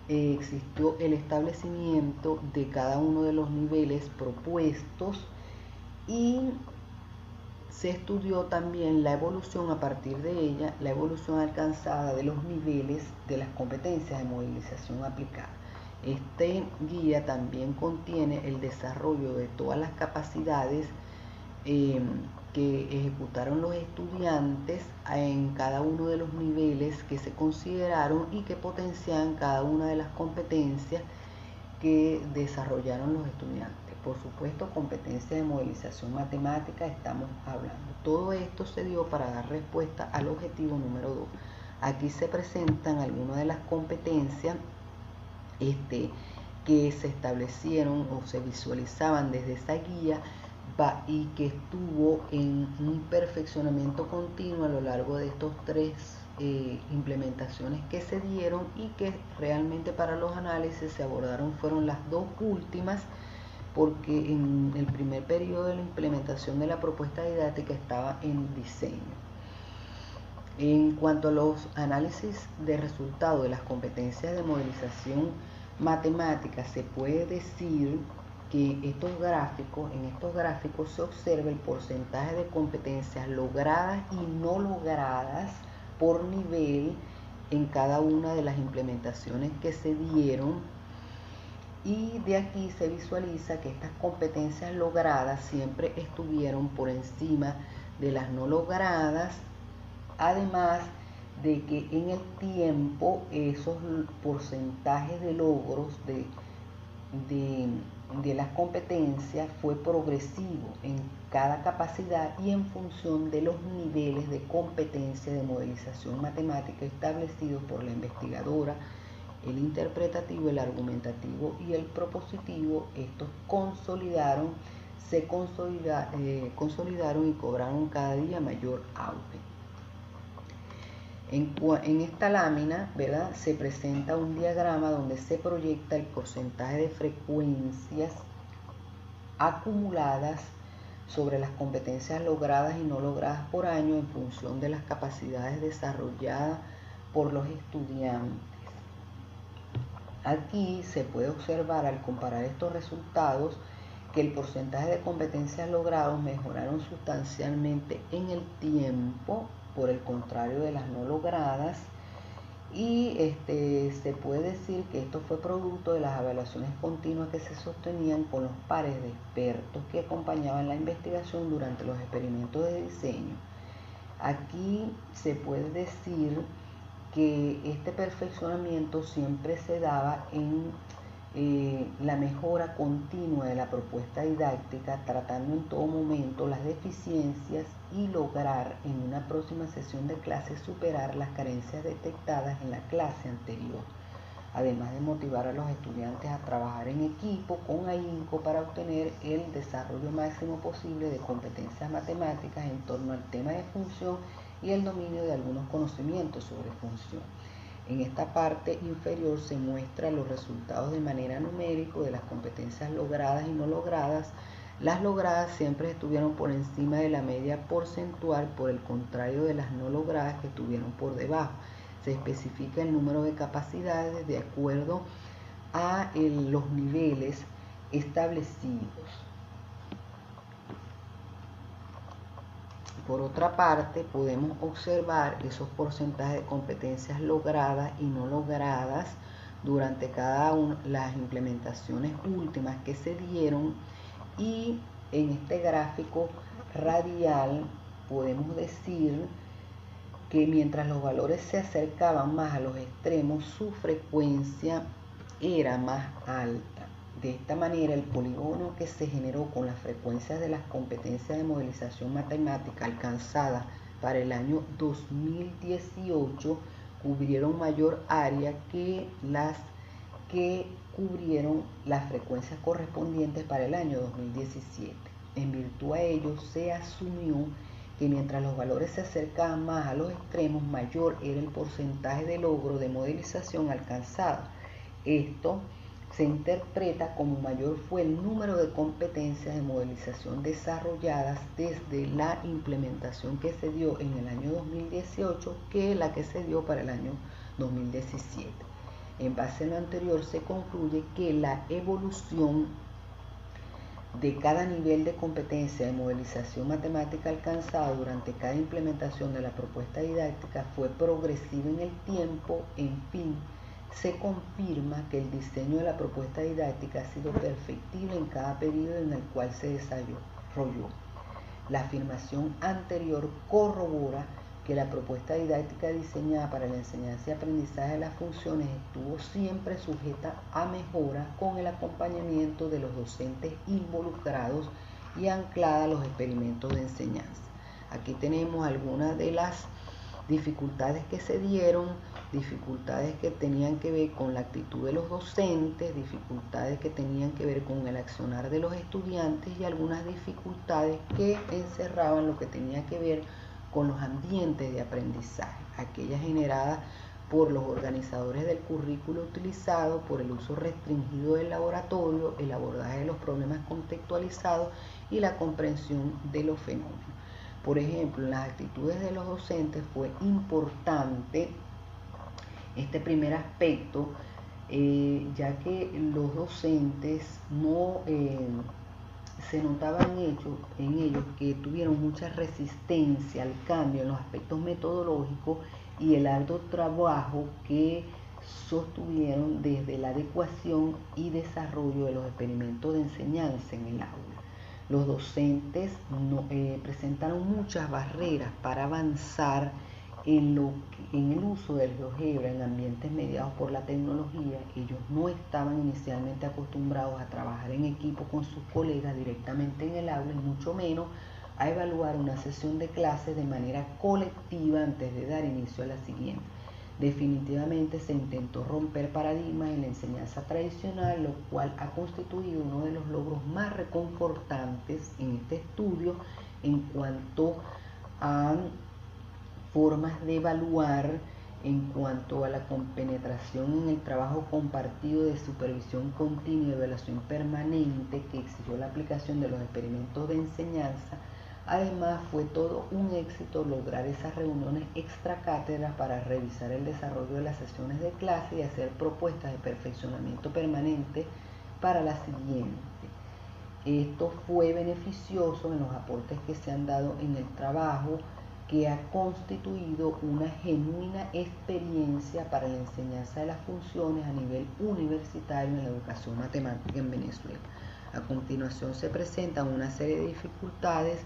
existió el establecimiento de cada uno de los niveles propuestos y se estudió también la evolución a partir de ella, la evolución alcanzada de los niveles de las competencias de modelización aplicada. Este guía también contiene el desarrollo de todas las capacidades que ejecutaron los estudiantes en cada uno de los niveles que se consideraron y que potenciaban cada una de las competencias que desarrollaron los estudiantes. Por supuesto, competencia de modelización matemática estamos hablando. Todo esto se dio para dar respuesta al objetivo número 2. Aquí se presentan algunas de las competencias que se establecieron o se visualizaban desde esa guía y que estuvo en un perfeccionamiento continuo a lo largo de estos 3 implementaciones que se dieron y que realmente para los análisis se abordaron fueron las 2 últimas, porque en el primer periodo de la implementación de la propuesta didáctica estaba en diseño. En cuanto a los análisis de resultados de las competencias de modelización matemática, se puede decir que en estos gráficos se observa el porcentaje de competencias logradas y no logradas por nivel en cada una de las implementaciones que se dieron, y de aquí se visualiza que estas competencias logradas siempre estuvieron por encima de las no logradas, además de que en el tiempo esos porcentajes de logros de las competencias fue progresivo en cada capacidad y en función de los niveles de competencia de modelización matemática establecidos por la investigadora, el interpretativo, el argumentativo y el propositivo. Estos se consolidaron y cobraron cada día mayor auge. En esta lámina, ¿verdad?, se presenta un diagrama donde se proyecta el porcentaje de frecuencias acumuladas sobre las competencias logradas y no logradas por año en función de las capacidades desarrolladas por los estudiantes. Aquí se puede observar, al comparar estos resultados, que el porcentaje de competencias logradas mejoraron sustancialmente en el tiempo, por el contrario de las no logradas, y se puede decir que esto fue producto de las evaluaciones continuas que se sostenían con los pares de expertos que acompañaban la investigación durante los experimentos de diseño. Aquí se puede decir que este perfeccionamiento siempre se daba en la mejora continua de la propuesta didáctica, tratando en todo momento las deficiencias y lograr en una próxima sesión de clase superar las carencias detectadas en la clase anterior, además de motivar a los estudiantes a trabajar en equipo con ahínco para obtener el desarrollo máximo posible de competencias matemáticas en torno al tema de función y el dominio de algunos conocimientos sobre función. En esta parte inferior se muestran los resultados de manera numérica de las competencias logradas y no logradas. Las logradas siempre estuvieron por encima de la media porcentual, por el contrario de las no logradas que estuvieron por debajo. Se especifica el número de capacidades de acuerdo a los niveles establecidos. Por otra parte, podemos observar esos porcentajes de competencias logradas y no logradas durante cada una de las implementaciones últimas que se dieron, y en este gráfico radial podemos decir que mientras los valores se acercaban más a los extremos, su frecuencia era más alta. De esta manera, el polígono que se generó con las frecuencias de las competencias de modelización matemática alcanzadas para el año 2018 cubrieron mayor área que las que cubrieron las frecuencias correspondientes para el año 2017. En virtud a ello, se asumió que mientras los valores se acercaban más a los extremos, mayor era el porcentaje de logro de modelización alcanzado. Esto se interpreta como mayor fue el número de competencias de modelización desarrolladas desde la implementación que se dio en el año 2018 que la que se dio para el año 2017. En base a lo anterior, se concluye que la evolución de cada nivel de competencia de modelización matemática alcanzado durante cada implementación de la propuesta didáctica fue progresiva en el tiempo. En fin, se confirma que el diseño de la propuesta didáctica ha sido perfectible en cada periodo en el cual se desarrolló. La afirmación anterior corrobora que la propuesta didáctica diseñada para la enseñanza y aprendizaje de las funciones estuvo siempre sujeta a mejora con el acompañamiento de los docentes involucrados y anclada a los experimentos de enseñanza. Aquí tenemos algunas de las dificultades que se dieron, dificultades que tenían que ver con la actitud de los docentes, dificultades que tenían que ver con el accionar de los estudiantes y algunas dificultades que encerraban lo que tenía que ver con los ambientes de aprendizaje, aquellas generadas por los organizadores del currículo utilizado, por el uso restringido del laboratorio, el abordaje de los problemas contextualizados y la comprensión de los fenómenos. Por ejemplo, en las actitudes de los docentes fue importante este primer aspecto, ya que los docentes no se notaba en ellos que tuvieron mucha resistencia al cambio en los aspectos metodológicos y el arduo trabajo que sostuvieron desde la adecuación y desarrollo de los experimentos de enseñanza en el aula. Los docentes presentaron muchas barreras para avanzar en el uso del GeoGebra en ambientes mediados por la tecnología. Ellos no estaban inicialmente acostumbrados a trabajar en equipo con sus colegas directamente en el aula y mucho menos a evaluar una sesión de clases de manera colectiva antes de dar inicio a la siguiente. Definitivamente se intentó romper paradigmas en la enseñanza tradicional, lo cual ha constituido uno de los logros más reconfortantes en este estudio en cuanto a formas de evaluar, en cuanto a la compenetración en el trabajo compartido de supervisión continua y evaluación permanente que exigió la aplicación de los experimentos de enseñanza. Además, fue todo un éxito lograr esas reuniones extracátedras para revisar el desarrollo de las sesiones de clase y hacer propuestas de perfeccionamiento permanente para la siguiente. Esto fue beneficioso en los aportes que se han dado en el trabajo, que ha constituido una genuina experiencia para la enseñanza de las funciones a nivel universitario en la educación matemática en Venezuela. A continuación se presentan una serie de dificultades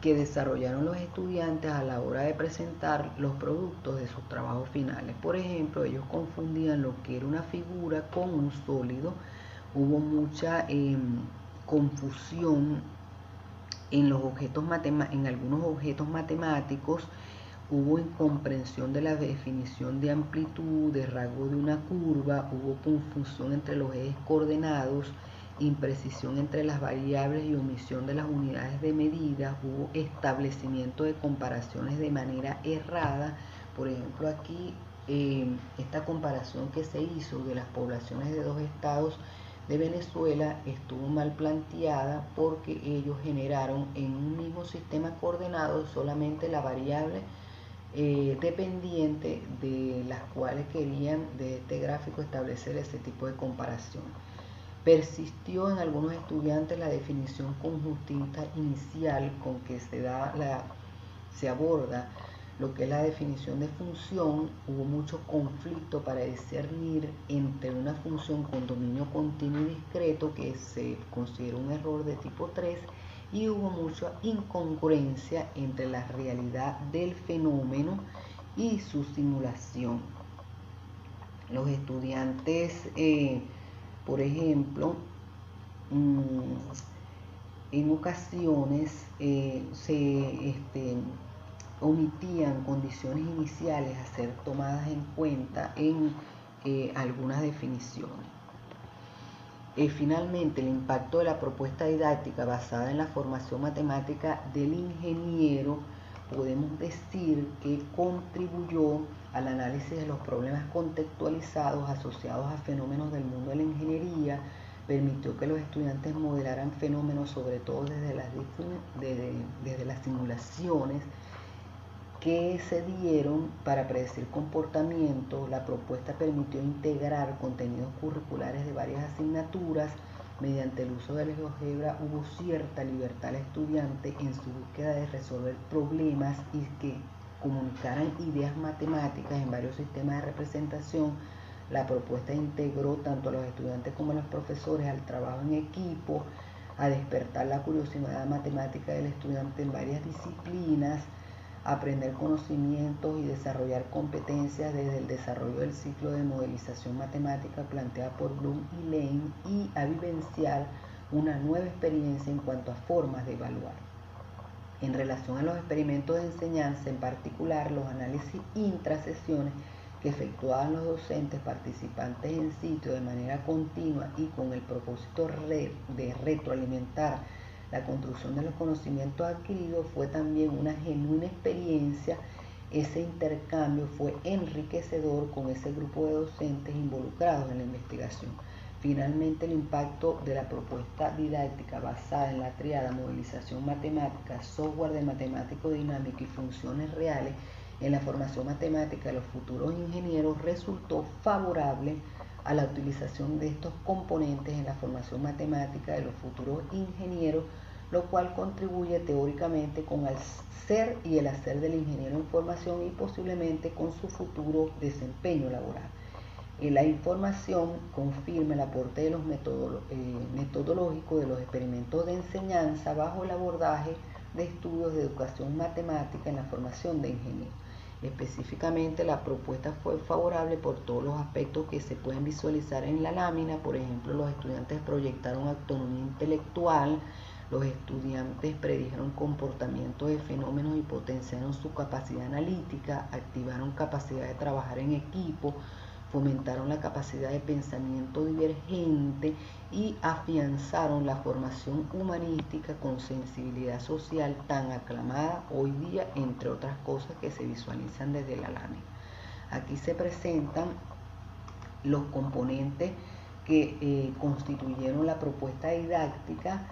que desarrollaron los estudiantes a la hora de presentar los productos de sus trabajos finales. Por ejemplo, ellos confundían lo que era una figura con un sólido. Hubo mucha confusión en algunos objetos matemáticos. Hubo incomprensión de la definición de amplitud, de rasgo de una curva, hubo confusión entre los ejes coordenados, imprecisión entre las variables y omisión de las unidades de medida, hubo establecimiento de comparaciones de manera errada. Por ejemplo, aquí esta comparación que se hizo de las poblaciones de 2 estados de Venezuela estuvo mal planteada porque ellos generaron en un mismo sistema coordenado solamente la variable dependiente de las cuales querían de este gráfico establecer ese tipo de comparación. Persistió en algunos estudiantes la definición conjuntivista inicial con que se aborda lo que es la definición de función. Hubo mucho conflicto para discernir entre una función con dominio continuo y discreto, que se consideró un error de tipo 3, y hubo mucha incongruencia entre la realidad del fenómeno y su simulación. Los estudiantes, por ejemplo, en ocasiones se omitían condiciones iniciales a ser tomadas en cuenta en algunas definiciones. Finalmente, el impacto de la propuesta didáctica basada en la formación matemática del ingeniero, podemos decir que contribuyó al análisis de los problemas contextualizados asociados a fenómenos del mundo de la ingeniería, permitió que los estudiantes modelaran fenómenos, sobre todo desde las simulaciones que se dieron para predecir comportamientos. La propuesta permitió integrar contenidos curriculares de varias asignaturas. Mediante el uso del GeoGebra hubo cierta libertad al estudiante en su búsqueda de resolver problemas y que comunicaran ideas matemáticas en varios sistemas de representación. La propuesta integró tanto a los estudiantes como a los profesores al trabajo en equipo, a despertar la curiosidad matemática del estudiante en varias disciplinas, aprender conocimientos y desarrollar competencias desde el desarrollo del ciclo de modelización matemática planteada por Bloom y Lane, y a vivenciar una nueva experiencia en cuanto a formas de evaluar. En relación a los experimentos de enseñanza, en particular los análisis intrasesiones que efectuaban los docentes participantes en sitio de manera continua y con el propósito de retroalimentar la construcción de los conocimientos adquiridos, fue también una genuina experiencia. Ese intercambio fue enriquecedor con ese grupo de docentes involucrados en la investigación. Finalmente, el impacto de la propuesta didáctica basada en la tríada modelización matemática, software de matemático dinámico y funciones reales en la formación matemática de los futuros ingenieros resultó favorable a la utilización de estos componentes en la formación matemática de los futuros ingenieros, lo cual contribuye teóricamente con el ser y el hacer del ingeniero en formación y posiblemente con su futuro desempeño laboral. La información confirma el aporte de los metodológicos de los experimentos de enseñanza bajo el abordaje de estudios de educación matemática en la formación de ingenieros. Específicamente, la propuesta fue favorable por todos los aspectos que se pueden visualizar en la lámina. Por ejemplo, los estudiantes proyectaron autonomía intelectual, los estudiantes predijeron comportamiento de fenómenos y potenciaron su capacidad analítica, activaron capacidad de trabajar en equipo, fomentaron la capacidad de pensamiento divergente y afianzaron la formación humanística con sensibilidad social tan aclamada hoy día, entre otras cosas que se visualizan desde la lámina. Aquí se presentan los componentes que constituyeron la propuesta didáctica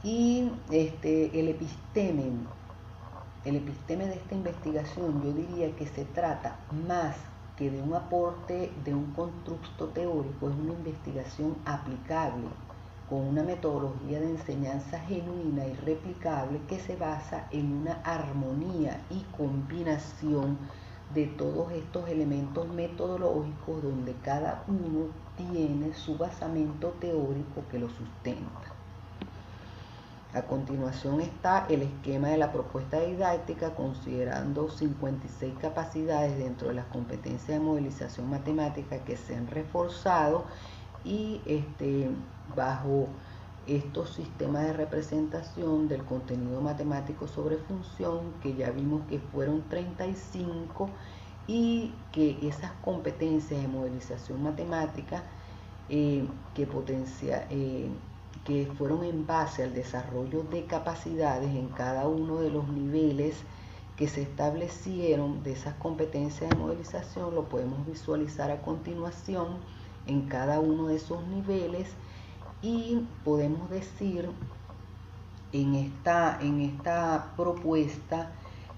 y el episteme de esta investigación. Yo diría que se trata más que de un aporte de un constructo teórico, es una investigación aplicable con una metodología de enseñanza genuina y replicable que se basa en una armonía y combinación de todos estos elementos metodológicos, donde cada uno tiene su basamento teórico que lo sustenta. A continuación está el esquema de la propuesta didáctica, considerando 56 capacidades dentro de las competencias de modelización matemática que se han reforzado y bajo estos sistemas de representación del contenido matemático sobre función, que ya vimos que fueron 35, y que esas competencias de modelización matemática que fueron en base al desarrollo de capacidades en cada uno de los niveles que se establecieron de esas competencias de modelización, lo podemos visualizar a continuación en cada uno de esos niveles, y podemos decir en esta propuesta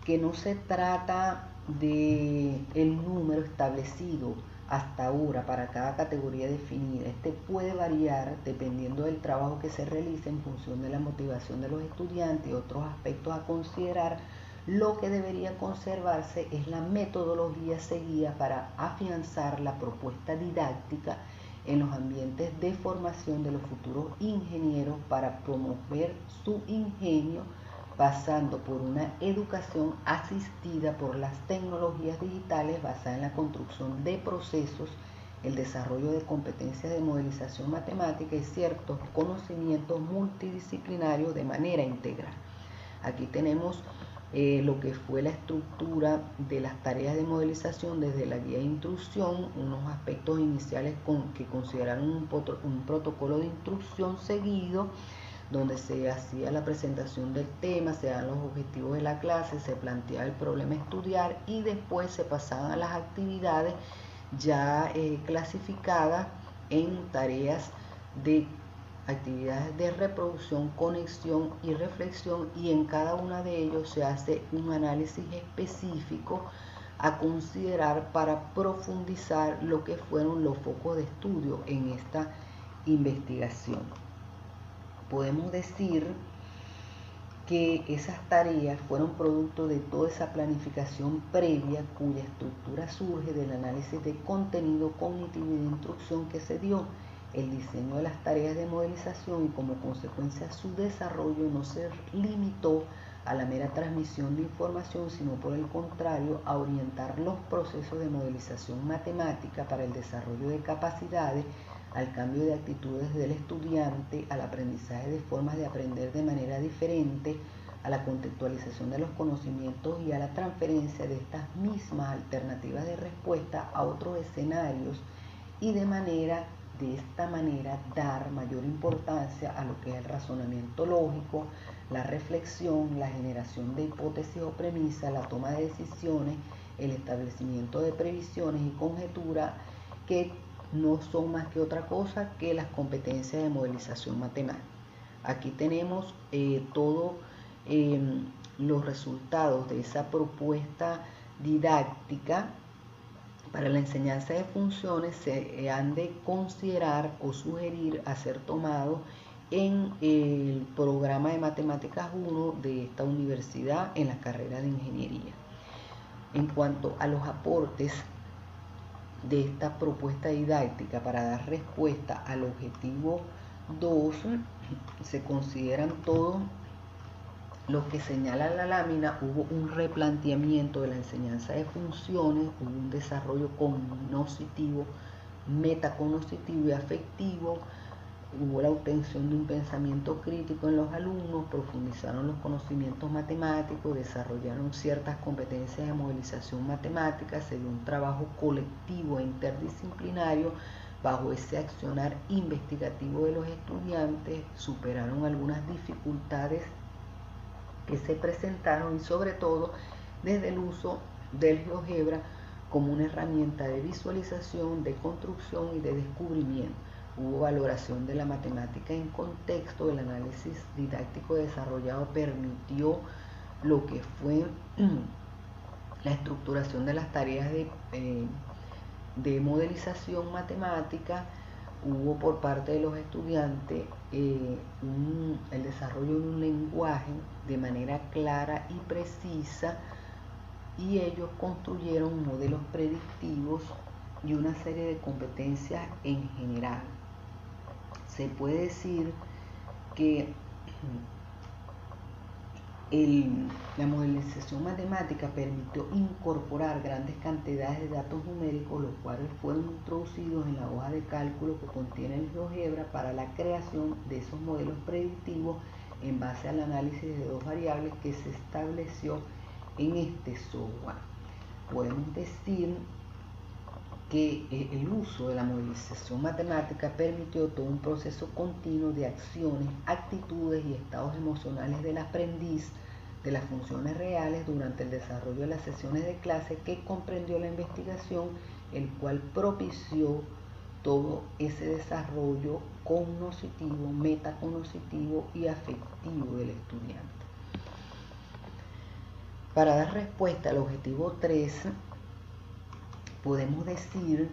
que no se trata de el número establecido hasta ahora para cada categoría definida. Este puede variar dependiendo del trabajo que se realice en función de la motivación de los estudiantes y otros aspectos a considerar. Lo que debería conservarse es la metodología seguida para afianzar la propuesta didáctica en los ambientes de formación de los futuros ingenieros, para promover su ingenio, pasando por una educación asistida por las tecnologías digitales basada en la construcción de procesos, el desarrollo de competencias de modelización matemática y ciertos conocimientos multidisciplinarios de manera integral. Aquí tenemos lo que fue la estructura de las tareas de modelización desde la guía de instrucción, unos aspectos iniciales que consideraron un protocolo de instrucción seguido, donde se hacía la presentación del tema, se dan los objetivos de la clase, se planteaba el problema a estudiar y después se pasaban a las actividades ya clasificadas en tareas de actividades de reproducción, conexión y reflexión, y en cada una de ellos se hace un análisis específico a considerar para profundizar lo que fueron los focos de estudio en esta investigación. Podemos decir que esas tareas fueron producto de toda esa planificación previa, cuya estructura surge del análisis de contenido cognitivo y de instrucción que se dio, el diseño de las tareas de modelización, y como consecuencia su desarrollo no se limitó a la mera transmisión de información, sino por el contrario a orientar los procesos de modelización matemática para el desarrollo de capacidades, al cambio de actitudes del estudiante, al aprendizaje de formas de aprender de manera diferente, a la contextualización de los conocimientos y a la transferencia de estas mismas alternativas de respuesta a otros escenarios, y de esta manera dar mayor importancia a lo que es el razonamiento lógico, la reflexión, la generación de hipótesis o premisas, la toma de decisiones, el establecimiento de previsiones y conjeturas, que no son más que otra cosa que las competencias de modelización matemática. Aquí tenemos todos los resultados de esa propuesta didáctica. Para la enseñanza de funciones se han de considerar o sugerir a ser tomados en el programa de Matemáticas 1 de esta universidad en la carrera de Ingeniería. En cuanto a los aportes de esta propuesta didáctica para dar respuesta al objetivo 2, se consideran todos lo que señala la lámina. Hubo un replanteamiento de la enseñanza de funciones, hubo un desarrollo cognoscitivo, metacognoscitivo y afectivo, hubo la obtención de un pensamiento crítico en los alumnos, profundizaron los conocimientos matemáticos, desarrollaron ciertas competencias de modelización matemática, se dio un trabajo colectivo e interdisciplinario bajo ese accionar investigativo de los estudiantes, superaron algunas dificultades que se presentaron, y sobre todo desde el uso del GeoGebra como una herramienta de visualización, de construcción y de descubrimiento. Hubo valoración de la matemática en contexto, el análisis didáctico desarrollado permitió lo que fue la estructuración de las tareas de modelización matemática. Hubo por parte de los estudiantes el desarrollo de un lenguaje de manera clara y precisa, y ellos construyeron modelos predictivos y una serie de competencias en general. Se puede decir que La modelización matemática permitió incorporar grandes cantidades de datos numéricos, los cuales fueron introducidos en la hoja de cálculo que contiene el GeoGebra para la creación de esos modelos predictivos en base al análisis de dos variables que se estableció en este software. Podemos decir que el uso de la modelización matemática permitió todo un proceso continuo de acciones, actitudes y estados emocionales del aprendiz de las funciones reales durante el desarrollo de las sesiones de clase, que comprendió la investigación, el cual propició todo ese desarrollo cognoscitivo, metacognoscitivo y afectivo del estudiante. Para dar respuesta al objetivo 3, podemos decir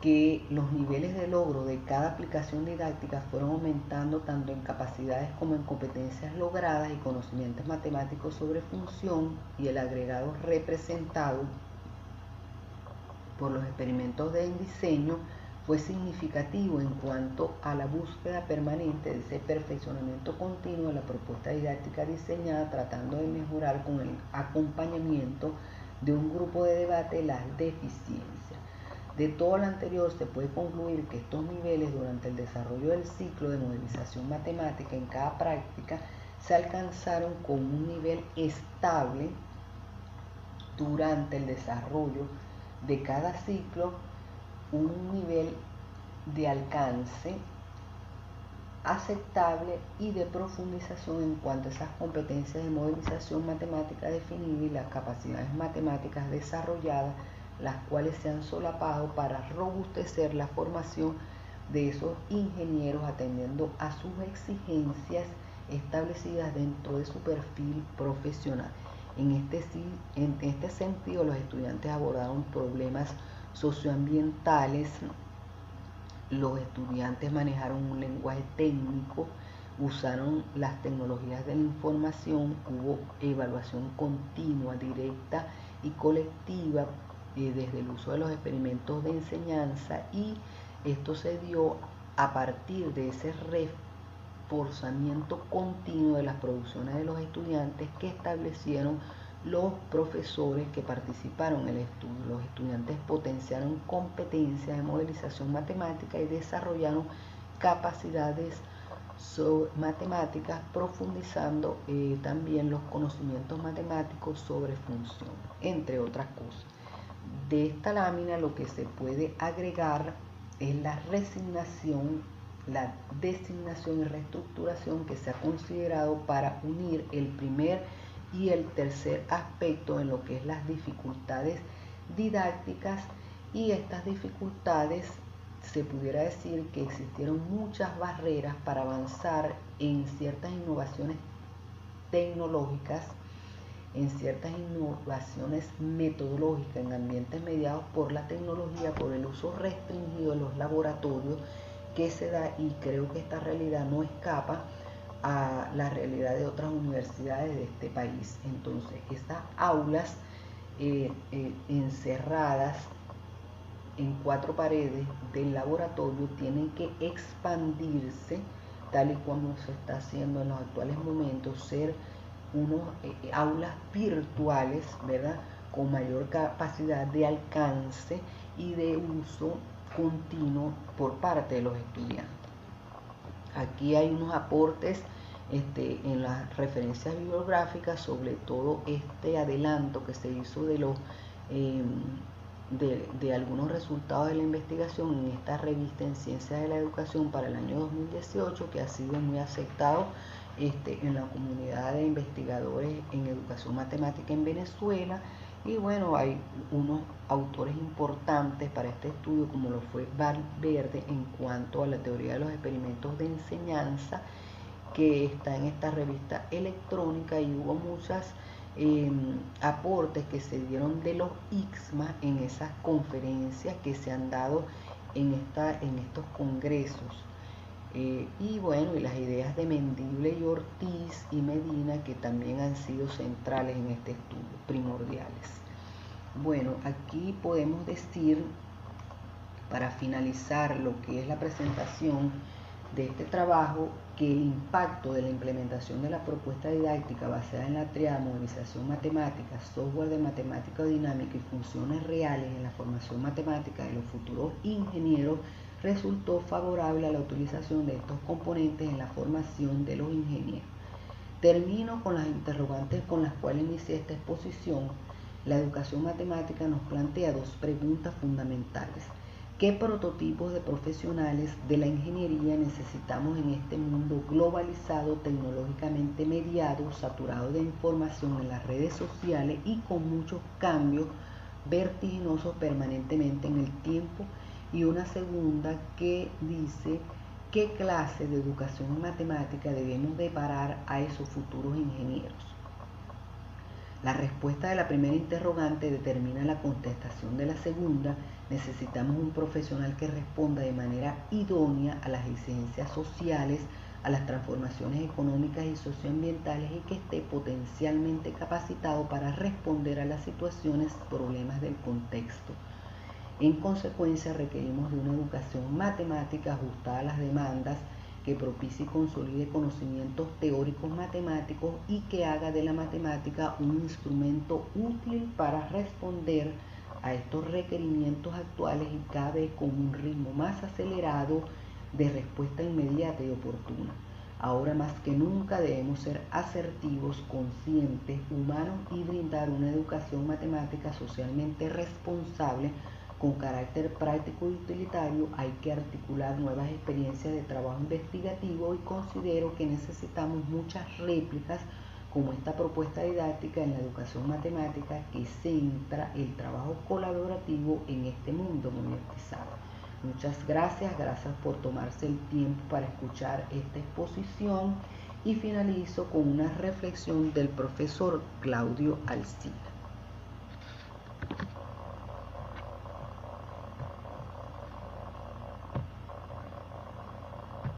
que los niveles de logro de cada aplicación didáctica fueron aumentando tanto en capacidades como en competencias logradas y conocimientos matemáticos sobre función, y el agregado representado por los experimentos de diseño fue significativo en cuanto a la búsqueda permanente de ese perfeccionamiento continuo de la propuesta didáctica diseñada, tratando de mejorar con el acompañamiento de un grupo de debate las deficiencias. De todo lo anterior se puede concluir que estos niveles durante el desarrollo del ciclo de modelización matemática en cada práctica se alcanzaron con un nivel estable durante el desarrollo de cada ciclo, un nivel de alcance aceptable y de profundización en cuanto a esas competencias de modelización matemática definidas y las capacidades matemáticas desarrolladas, las cuales se han solapado para robustecer la formación de esos ingenieros, atendiendo a sus exigencias establecidas dentro de su perfil profesional. En este sentido, los estudiantes abordaron problemas socioambientales, los estudiantes manejaron un lenguaje técnico, usaron las tecnologías de la información, hubo evaluación continua, directa y colectiva desde el uso de los experimentos de enseñanza, y esto se dio a partir de ese reforzamiento continuo de las producciones de los estudiantes que establecieron los profesores que participaron en el estudio. Los estudiantes potenciaron competencias de modelización matemática y desarrollaron capacidades matemáticas, profundizando también los conocimientos matemáticos sobre función, entre otras cosas. De esta lámina lo que se puede agregar es la resignación, la designación y reestructuración que se ha considerado para unir el primer y el tercer aspecto en lo que es las dificultades didácticas. Y estas dificultades, se pudiera decir que existieron muchas barreras para avanzar en ciertas innovaciones tecnológicas, en ciertas innovaciones metodológicas en ambientes mediados por la tecnología, por el uso restringido de los laboratorios que se da, y creo que esta realidad no escapa a la realidad de otras universidades de este país. Entonces, estas aulas encerradas en 4 paredes del laboratorio tienen que expandirse, tal y como se está haciendo en los actuales momentos, ser unos aulas virtuales, ¿verdad?, con mayor capacidad de alcance y de uso continuo por parte de los estudiantes. Aquí hay unos aportes en las referencias bibliográficas, sobre todo este adelanto que se hizo de los de algunos resultados de la investigación en esta revista en Ciencias de la Educación para el año 2018, que ha sido muy aceptado en la comunidad de investigadores en educación matemática en Venezuela. Y bueno, hay unos autores importantes para este estudio, como lo fue Valverde en cuanto a la teoría de los experimentos de enseñanza, que está en esta revista electrónica, y hubo muchas aportes que se dieron de los ICMA en esas conferencias que se han dado en estos congresos. Y bueno, y las ideas de Mendible y Ortiz y Medina, que también han sido centrales en este estudio, primordiales. Bueno, aquí podemos decir, para finalizar lo que es la presentación de este trabajo que el impacto de la implementación de la propuesta didáctica basada en la tríada movilización matemática, software de matemática dinámica y funciones reales en la formación matemática de los futuros ingenieros resultó favorable a la utilización de estos componentes en la formación de los ingenieros. Termino con las interrogantes con las cuales inicié esta exposición. La educación matemática nos plantea dos preguntas fundamentales. ¿Qué prototipos de profesionales de la ingeniería necesitamos en este mundo globalizado, tecnológicamente mediado, saturado de información en las redes sociales y con muchos cambios vertiginosos permanentemente en el tiempo? Y una segunda que dice: ¿qué clase de educación matemática debemos deparar a esos futuros ingenieros? La respuesta de la primera interrogante determina la contestación de la segunda. Necesitamos un profesional que responda de manera idónea a las exigencias sociales, a las transformaciones económicas y socioambientales y que esté potencialmente capacitado para responder a las situaciones y problemas del contexto. En consecuencia, requerimos de una educación matemática ajustada a las demandas, que propicie y consolide conocimientos teóricos matemáticos y que haga de la matemática un instrumento útil para responder a estos requerimientos actuales y cada vez con un ritmo más acelerado de respuesta inmediata y oportuna. Ahora más que nunca debemos ser asertivos, conscientes, humanos y brindar una educación matemática socialmente responsable con carácter práctico y utilitario. Hay que articular nuevas experiencias de trabajo investigativo y considero que necesitamos muchas réplicas como esta propuesta didáctica en la educación matemática que centra el trabajo colaborativo en este mundo monetizado. Muchas gracias por tomarse el tiempo para escuchar esta exposición y finalizo con una reflexión del profesor Claudio Alcina.